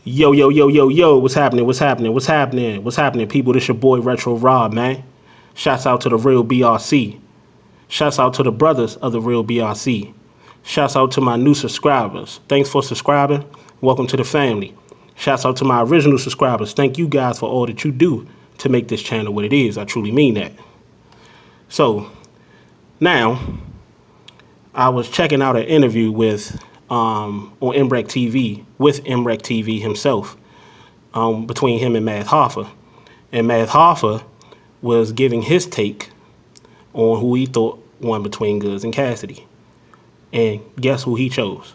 Yo, yo, yo, yo, yo, what's happening? What's happening? What's happening? What's happening, people? This your boy Retro Rob, man. Shouts out to the real BRC. Shouts out to the brothers of the real BRC. Shouts out to my new subscribers. Thanks for subscribing. Welcome to the family. Shouts out to my original subscribers. Thank you guys for all that you do to make this channel what it is. I truly mean that. So, now, I was checking out an interview with on MREC TV with MREC TV himself, between him and Math Hoffa. And Math Hoffa was giving his take on who he thought won between Goodz and Cassidy. And guess who he chose?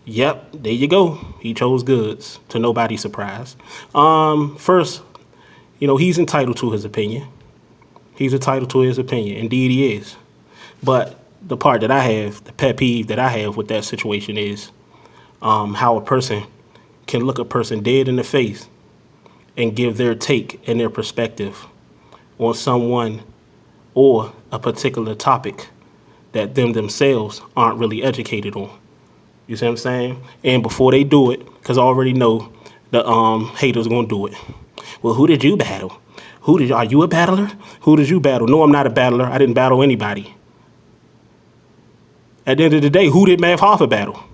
Yep, there you go. He chose Goodz, to nobody's surprise. First, he's entitled to his opinion. He's entitled to his opinion. Indeed he is. But the part that I have, the pet peeve that I have with that situation is how a person can look a person dead in the face and give their take and their perspective on someone or a particular topic that themselves aren't really educated on. You see what I'm saying? And before they do it, because I already know the haters gonna do it. Well, who did you battle? Are you a battler? Who did you battle? No, I'm not a battler. I didn't battle anybody. At the end of the day, who did Math Hoffa battle?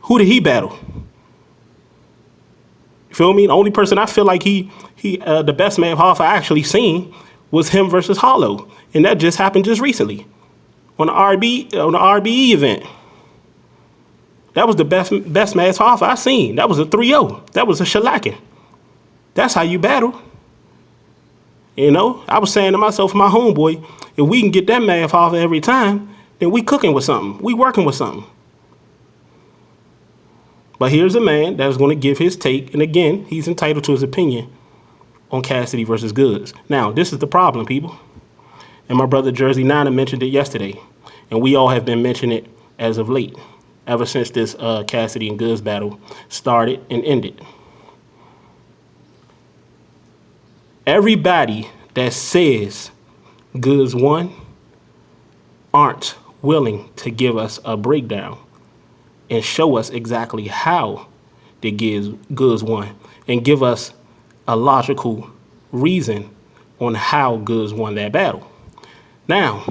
Who did he battle? You feel me? The only person I feel like the best Math Hoffa I actually seen was him versus Hollow. And that just happened just recently on the RBE event. That was the best Math Hoffa I seen. That was a 3-0. That was a shellacking. That's how you battle. I was saying to myself, my homeboy, if we can get that Math Hoffa every time, then we cooking with something. We working with something. But here's a man that's going to give his take. And again, he's entitled to his opinion on Cassidy versus Goodz. Now, this is the problem, people. And my brother Jersey Nana mentioned it yesterday. And we all have been mentioning it as of late. Ever since this Cassidy and Goodz battle started and ended. Everybody that says Goodz won aren't willing to give us a breakdown and show us exactly how the Goodz won and give us a logical reason on how Goodz won that battle. Now,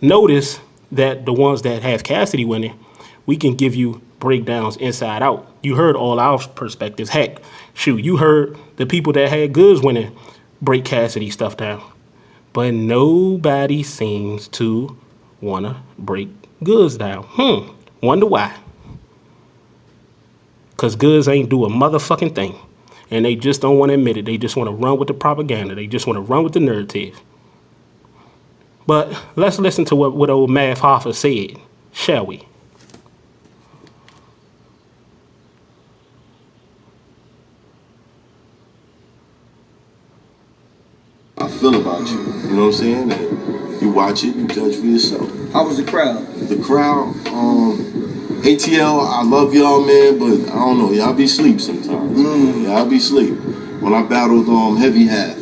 notice that the ones that have Cassidy winning, we can give you breakdowns inside out. You heard all our perspectives. Heck, shoot, you heard the people that had Goodz winning break Cassidy stuff down. But nobody seems to want to break Goodz down. Wonder why. Because Goodz ain't do a motherfucking thing. And they just don't want to admit it. They just want to run with the propaganda. They just want to run with the narrative. But let's listen to what old Math Hoffa said, shall we? I feel about you know what I'm saying? And you watch it, you judge for yourself. How was the crowd? The crowd, ATL, I love y'all, man, but I don't know, y'all be sleep sometimes. Y'all be sleep. When I battled Heavy Half,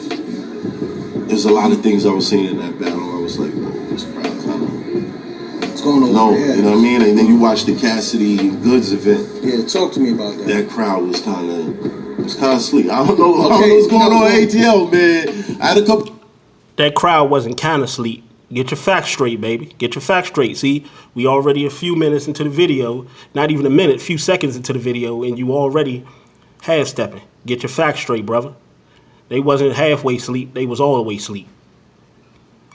there's a lot of things I was seeing in that battle. I was like, whoa, this crowd kind of... What's going on? No, you know what I mean? And then you watch the Cassidy and Goodz event. Yeah, talk to me about that. That crowd was kind of asleep. I don't know what's going on ATL, man. I had a couple... That crowd wasn't kind of asleep. Get your facts straight, baby. Get your facts straight. See, we already a few minutes into the video, not even a minute, few seconds into the video, and you already half-stepping. Get your facts straight, brother. They wasn't halfway sleep. They was all the way sleep.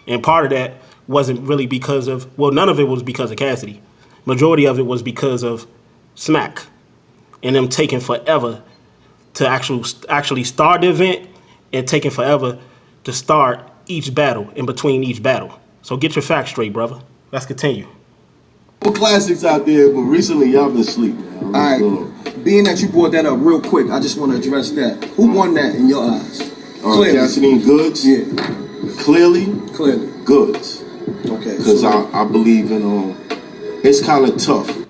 And part of that wasn't really because of, well, none of it was because of Cassidy. Majority of it was because of Smack and them taking forever to actually start the event and taking forever to start each battle, in between each battle. So get your facts straight, brother. Let's continue. Classics out there, but recently y'all been asleep, man. All right, being that you brought that up real quick, I just want to address that. Who won that in your eyes? Cassidy and Goodz? Yeah. Clearly? Clearly. Goodz. Okay. Because I believe in, it's kind of tough.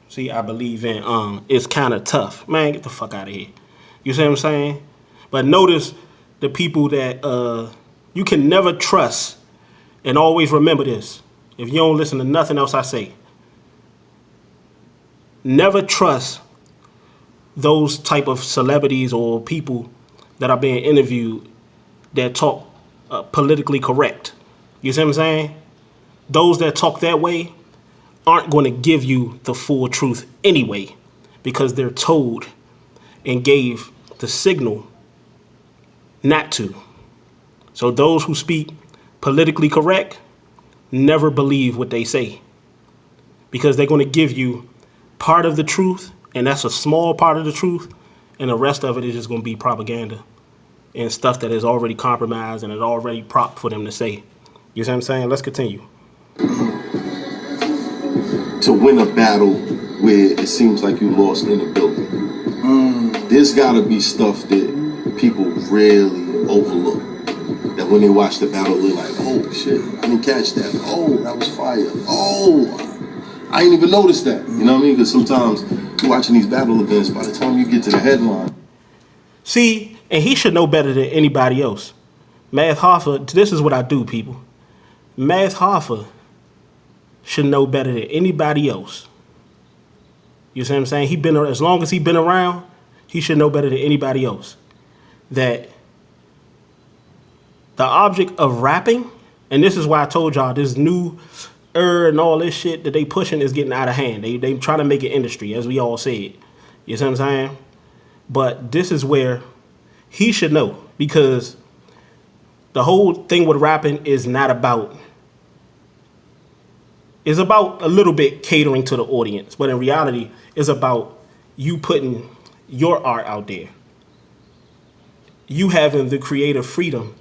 See, I believe in, it's kind of tough. Man, get the fuck out of here. You see what I'm saying? But notice the people that you can never trust, and always remember this. If you don't listen to nothing else I say, never trust those type of celebrities or people that are being interviewed that talk politically correct. You see what I'm saying? Those that talk that way aren't going to give you the full truth anyway, because they're told and gave the signal not to. So those who speak politically correct never believe what they say, because they're going to give you part of the truth, and that's a small part of the truth, and the rest of it is just going to be propaganda and stuff that is already compromised and is already propped for them to say. You see what I'm saying? Let's continue. To win a battle where it seems like you lost in a building, there's got to be stuff that people really overlook. That when they watch the battle, they're like, oh shit, I didn't catch that. Oh, that was fire. Oh, I ain't even noticed that. You know what I mean? Because sometimes you're watching these battle events, by the time you get to the headline. See, and he should know better than anybody else. Math Hoffa, this is what I do, people. Math Hoffa should know better than anybody else. You see what I'm saying? As long as he's been around, he should know better than anybody else that the object of rapping, and this is why I told y'all this new and all this shit that they pushing is getting out of hand. They trying to make it industry, as we all said. You see what I'm saying? But this is where he should know, because the whole thing with rapping is not about, it's about a little bit catering to the audience, but in reality, it's about you putting your art out there. You having the creative freedom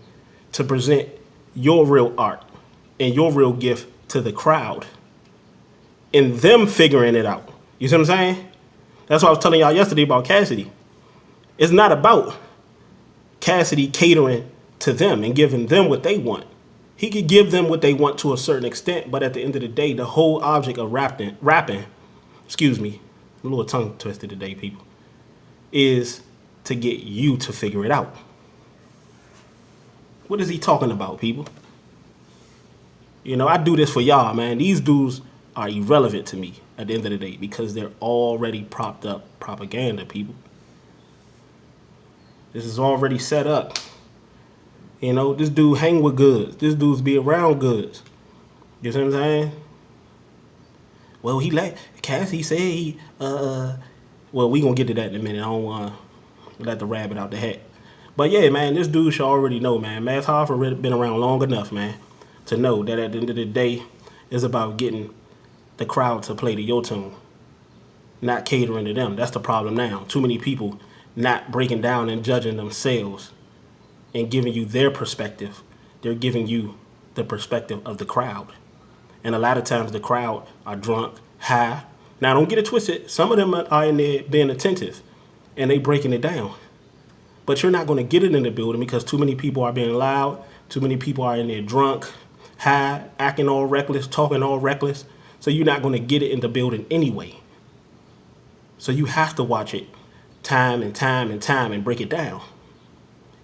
to present your real art and your real gift to the crowd, and them figuring it out. You see what I'm saying? That's what I was telling y'all yesterday about Cassidy. It's not about Cassidy catering to them and giving them what they want. He could give them what they want to a certain extent, but at the end of the day, the whole object of rapping, excuse me, I'm a little tongue twisted today, people, is to get you to figure it out. What is he talking about, people? You know, I do this for y'all, man. These dudes are irrelevant to me at the end of the day because they're already propped up propaganda, people. This is already set up. You know, this dude hang with Goodz. This dude's be around Goodz. You see what I'm saying? Well, Cassidy said he, well, we gonna get to that in a minute. I don't want to let the rabbit out the hat. But yeah, man, this dude should already know, man. Math Hoffa been around long enough, man, to know that at the end of the day, it's about getting the crowd to play to your tune, not catering to them. That's the problem now. Too many people not breaking down and judging themselves and giving you their perspective. They're giving you the perspective of the crowd. And a lot of times the crowd are drunk, high. Now, don't get it twisted. Some of them are in there being attentive and they breaking it down. But you're not going to get it in the building because too many people are being loud. Too many people are in there drunk, high, acting all reckless, talking all reckless. So you're not going to get it in the building anyway. So you have to watch it time and time and time and break it down.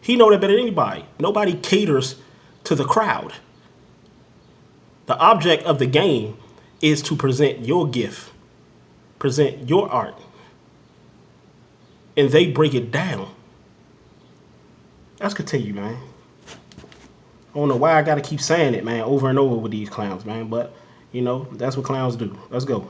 He know that better than anybody. Nobody caters to the crowd. The object of the game is to present your gift, present your art, and they break it down. Let's continue, man. I don't know why I got to keep saying it, man, over and over with these clowns, man, but, you know, that's what clowns do. Let's go.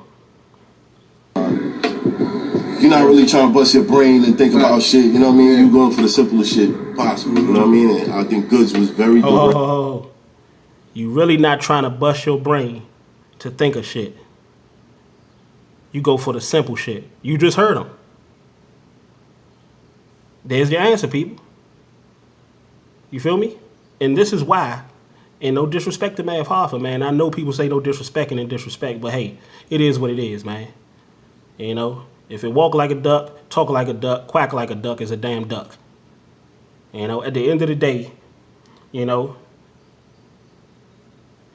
You're not really trying to bust your brain and think about shit, you know what I mean? You're going for the simplest shit possible, you know what I mean? And I think Goodz was very Oh, you really not trying to bust your brain to think of shit. You go for the simple shit. You just heard him. There's your answer, people. You feel me? And this is why, and no disrespect to Math Hoffa, man. I know people say no disrespecting and disrespect, but hey, it is what it is, man. You know, if it walk like a duck, talk like a duck, quack like a duck, is a damn duck. You know, at the end of the day, you know,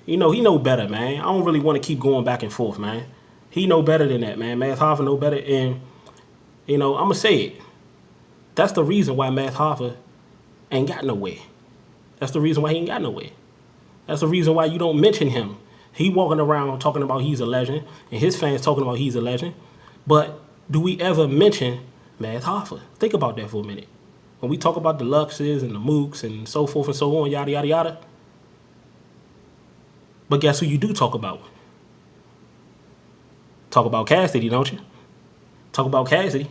he know better, man. I don't really want to keep going back and forth, man. He know better than that, man. Math Hoffa know better, and, you know, I'm going to say it. That's the reason why Math Hoffa ain't got nowhere. That's the reason why he ain't got nowhere. That's the reason why you don't mention him. He walking around talking about he's a legend, and his fans talking about he's a legend. But do we ever mention Math Hoffa. Think about that for a minute. When we talk about the Luxes and the Mooks and so forth and so on, yada, yada, yada. But guess who you do talk about? Talk about Cassidy, don't you? Talk about Cassidy.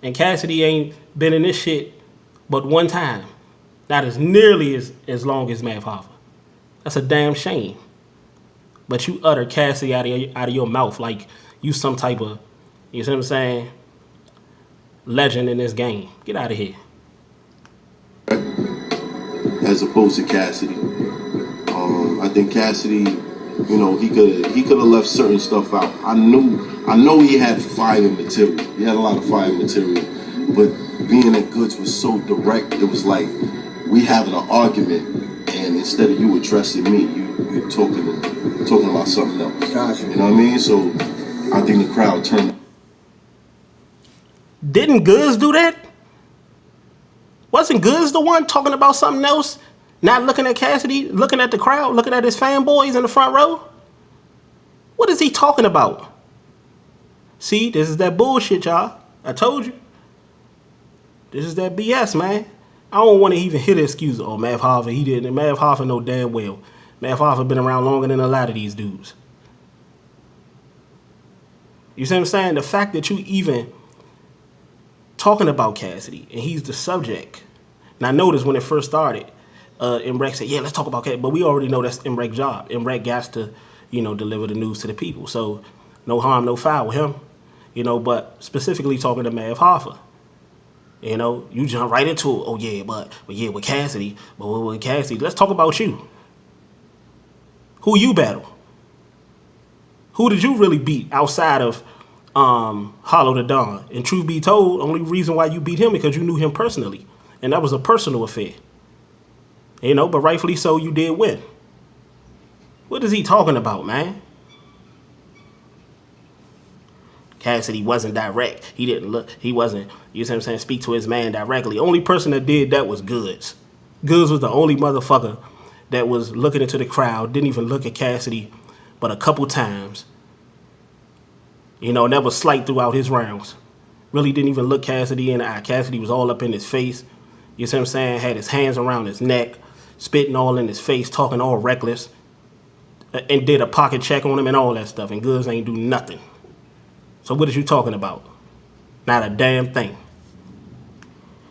And Cassidy ain't been in this shit but one time. Not as nearly as long as Math Hoffa. That's a damn shame. But you utter Cassidy out of your mouth like you some type of, you see what I'm saying, legend in this game. Get out of here. As opposed to Cassidy. I think Cassidy, you know, he could have left certain stuff out. I know he had fire material. He had a lot of fire material. But being that Goodz was so direct, it was like we having an argument, and instead of you addressing me, you're talking about something else. Gotcha. You know what I mean? So I think the crowd turned. Didn't Goodz do that? Wasn't Goodz the one talking about something else? Not looking at Cassidy, looking at the crowd, looking at his fanboys in the front row? What is he talking about? See, this is that bullshit, y'all. I told you. This is that BS, man. I don't want to even hear the excuse, oh, Math Hoffa, he didn't. Math Hoffa know damn well. Math Hoffa been around longer than a lot of these dudes. You see what I'm saying? The fact that you even talking about Cassidy and he's the subject. Now, notice when it first started, Imrek said, yeah, let's talk about Cassidy. But we already know that's Imrek's job. Imrek got to, you know, deliver the news to the people. So no harm, no foul with him. You know, but specifically talking to Math Hoffa. You know, you jump right into it. Oh, yeah, but yeah, with Cassidy. But with Cassidy, let's talk about you. Who you battle? Who did you really beat outside of Hollow the Dawn? And truth be told, only reason why you beat him because you knew him personally. And that was a personal affair. You know, but rightfully so, you did win. What is he talking about, man? Cassidy wasn't direct. He didn't look, he wasn't, you see what I'm saying, speak to his man directly. Only person that did that was Goodz. Goodz was the only motherfucker that was looking into the crowd, didn't even look at Cassidy but a couple times. You know, never slight throughout his rounds. Really didn't even look Cassidy in the eye. Cassidy was all up in his face. You see what I'm saying? Had his hands around his neck, spitting all in his face, talking all reckless, and did a pocket check on him and all that stuff. And Goodz ain't do nothing. So what is you talking about? Not a damn thing.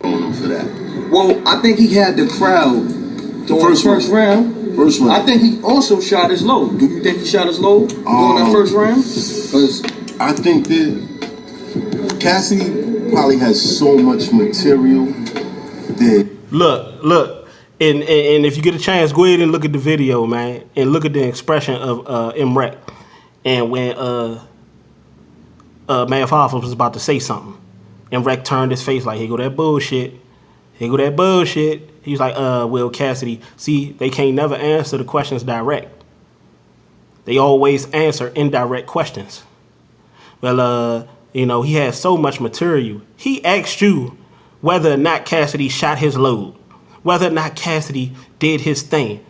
For that. Well, I think he had the crowd during the first round. First round. I think he also shot his low. Do you think he shot his low during that first round? Because I think that Cassidy probably has so much material that Look, and if you get a chance, go ahead and look at the video, man, and look at the expression of Imrek. And when Math Hoffa was about to say something, Imrek turned his face like, here go that bullshit. Here go that bullshit. He was like, well, Cassidy, see, they can't never answer the questions direct. They always answer indirect questions. Well, you know, he had so much material. He asked you whether or not Cassidy shot his load, whether or not Cassidy did his thing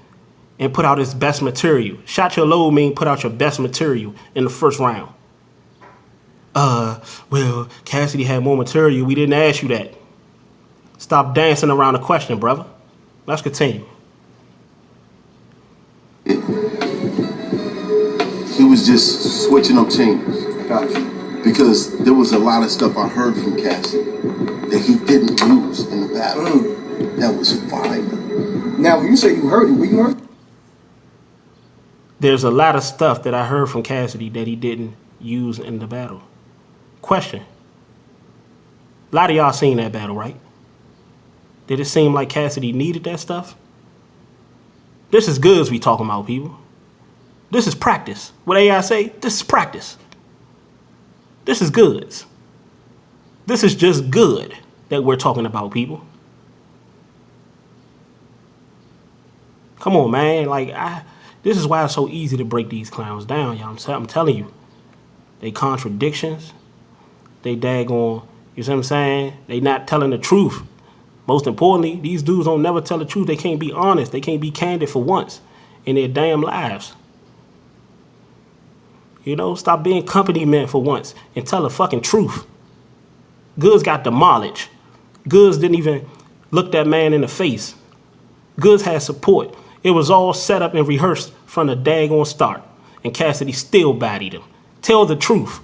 and put out his best material. Shot your load mean put out your best material in the first round. Well, Cassidy had more material. We didn't ask you that. Stop dancing around the question, brother. Let's continue. he was just switching up chambers. gotcha. Because there was a lot of stuff I heard from Cassidy that he didn't use in the battle. That was fire. Now, when you say you heard it, where you heard? There's a lot of stuff that I heard from Cassidy that he didn't use in the battle. Question. A lot of y'all seen that battle, right? Did it seem like Cassidy needed that stuff? This is Goodz we talking about, people. This is practice. What AI say? This is practice. This is Goodz. This is just good that we're talking about, people. Come on, man. This is why it's so easy to break these clowns down, y'all. I'm telling you. They contradictions. They daggone, you see what I'm saying? They not telling the truth. Most importantly, these dudes don't never tell the truth. They can't be honest. They can't be candid for once in their damn lives. You know, stop being company men for once and tell the fucking truth. Goodz got demolished. Goodz didn't even look that man in the face. Goodz had support. It was all set up and rehearsed from the daggone start. And Cassidy still bodied him. Tell the truth.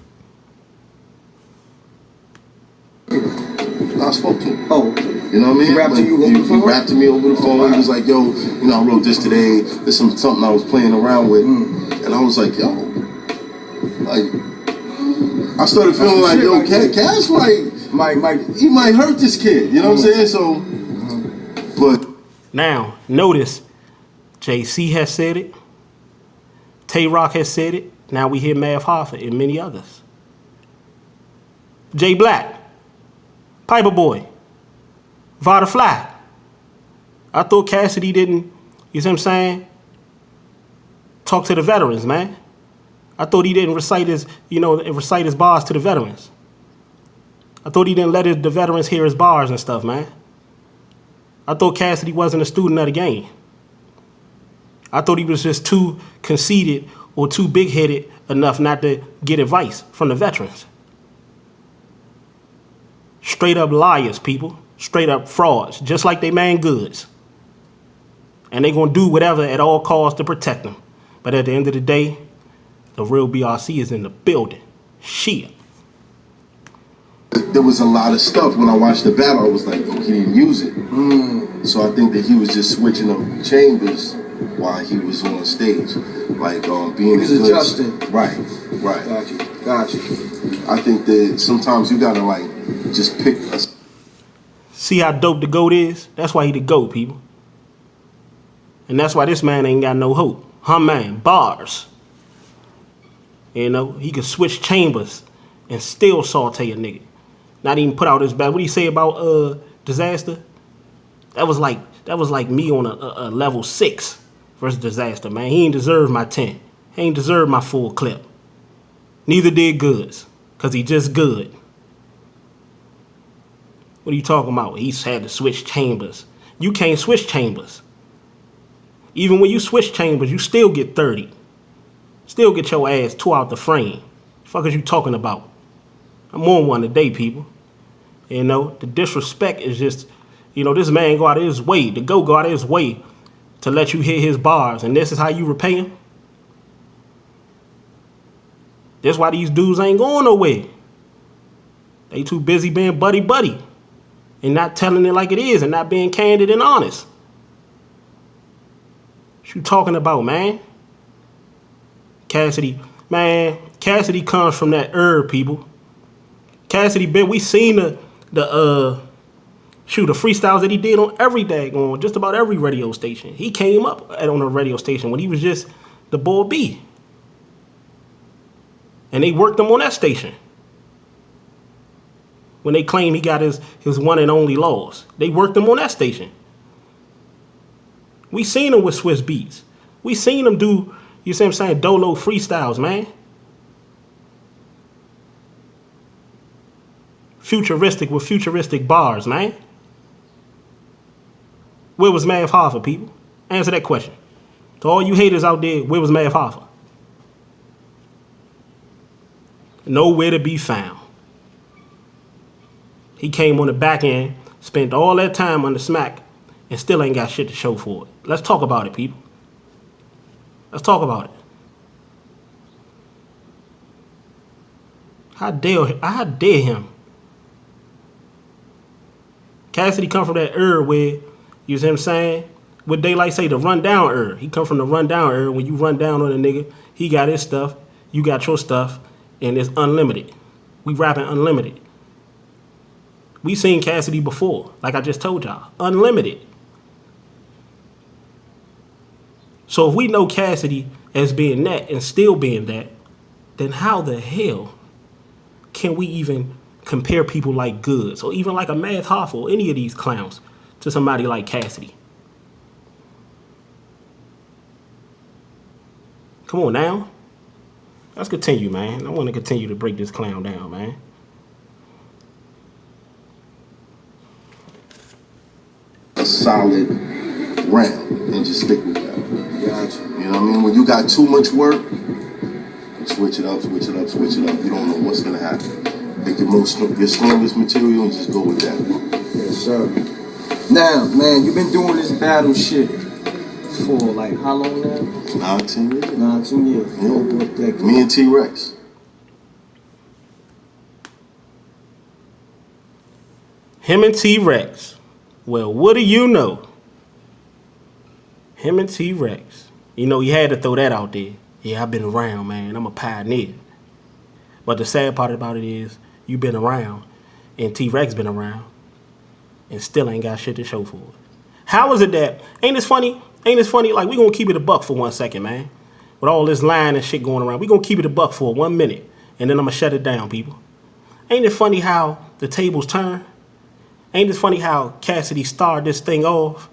I spoke to him. Oh, You know what I mean? He rapped to you over the phone? He rapped to me over the phone. He was like, yo, you know, I wrote this today. This is something I was playing around with. And I was like, yo, like, I started feeling like, yo, Cass he might hurt this kid. You know what I'm saying? So, but. Now, notice, JC has said it. Tay Rock has said it. Now we hear Mav Hoffa and many others. Jay Black, Piper Boy, Vada Fly. I thought Cassidy didn't, you see what I'm saying, talk to the veterans, man. I thought he didn't recite his bars to the veterans. I thought he didn't let the veterans hear his bars and stuff, man. I thought Cassidy wasn't a student of the game. I thought he was just too conceited or too big-headed enough not to get advice from the veterans. Straight up liars, people. Straight up frauds, just like they man Goodz. And they gonna do whatever at all costs to protect them. But at the end of the day, the real BRC is in the building. Shit. There was a lot of stuff when I watched the battle. I was like, oh, he didn't use it. So I think that he was just switching up chambers while he was on stage, like being. He was adjusting. Right. Got you. I think that sometimes you gotta like just pick a. See how dope the GOAT is? That's why he the GOAT, people. And that's why this man ain't got no hope. Man, bars. You know, he could switch chambers and still saute a nigga. Not even put out his back. What do you say about Disaster? That was like me on a level 6 versus Disaster, man. He ain't deserve my 10. He ain't deserve my full clip. Neither did Goodz, because he just good. What are you talking about? He's had to switch chambers. You can't switch chambers. Even when you switch chambers, you still get 30. Still get your ass tore out the frame. The fuck is you talking about? I'm on one today, people. You know, the disrespect is just, you know, this man go out of his way, the go out of his way to let you hit his bars, and this is how you repay him? That's why these dudes ain't going nowhere. They too busy being buddy-buddy and not telling it like it is and not being candid and honest. What you talking about, man? Cassidy comes from that herb, people. Cassidy, we seen the freestyles that he did on every daggone, just about every radio station. He came up on a radio station when he was just the Bull B. And they worked him on that station. When they claim he got his one and only laws. They worked him on that station. We seen him with Swiss Beats. We seen him do, you see what I'm saying, Dolo freestyles, man. Futuristic with futuristic bars, man. Where was Mav Hoffa, people? Answer that question. To all you haters out there, where was Mav Hoffa? Nowhere to be found. He came on the back end, spent all that time on the smack, and still ain't got shit to show for it. Let's talk about it, people. Let's talk about it. How dare him? Cassidy come from that era where, you see what I'm saying? What Daylight say, the rundown era. He come from the rundown era. When you run down on a nigga, he got his stuff, you got your stuff, and it's unlimited. We rapping unlimited. We seen Cassidy before, like I just told y'all. Unlimited. So if we know Cassidy as being that and still being that, then how the hell can we even compare people like Goodz or even like a Mav Hoffa or any of these clowns to somebody like Cassidy? Come on now. Let's continue, man. I want to continue to break this clown down, man. A solid round and just stick with that. Gotcha. You know what I mean? When you got too much work, you switch it up. You don't know what's gonna happen. Pick your strongest material and just go with that. Yes, sir. Now, man, you've been doing this battle shit for like how long now? 10 years. 10 years. Yeah. Over a decade. Me and T-Rex. Him and T-Rex. Well, what do you know? Him and T-Rex. You know, you had to throw that out there. Yeah, I've been around, man. I'm a pioneer. But the sad part about it is, you've been around, and T-Rex been around, and still ain't got shit to show for it. How is it that, ain't this funny? Ain't this funny? Like, we gonna keep it a buck for 1 second, man. With all this line and shit going around, we gonna keep it a buck for 1 minute, and then I'm gonna shut it down, people. Ain't it funny how the tables turn? Ain't it funny how Cassidy started this thing off?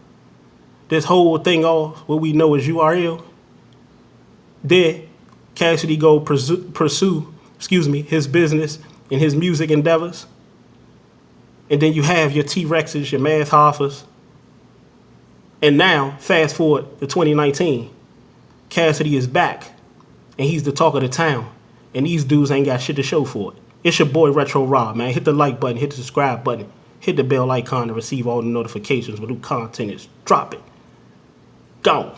This whole thing off, what we know as URL? Then Cassidy go pursue his business and his music endeavors. And then you have your T-Rexes, your Math Hoffas. And now, fast forward to 2019, Cassidy is back, and he's the talk of the town, and these dudes ain't got shit to show for it. It's your boy Retro Rob, man. Hit the like button, hit the subscribe button, hit the bell icon to receive all the notifications when new content is dropping. Gone.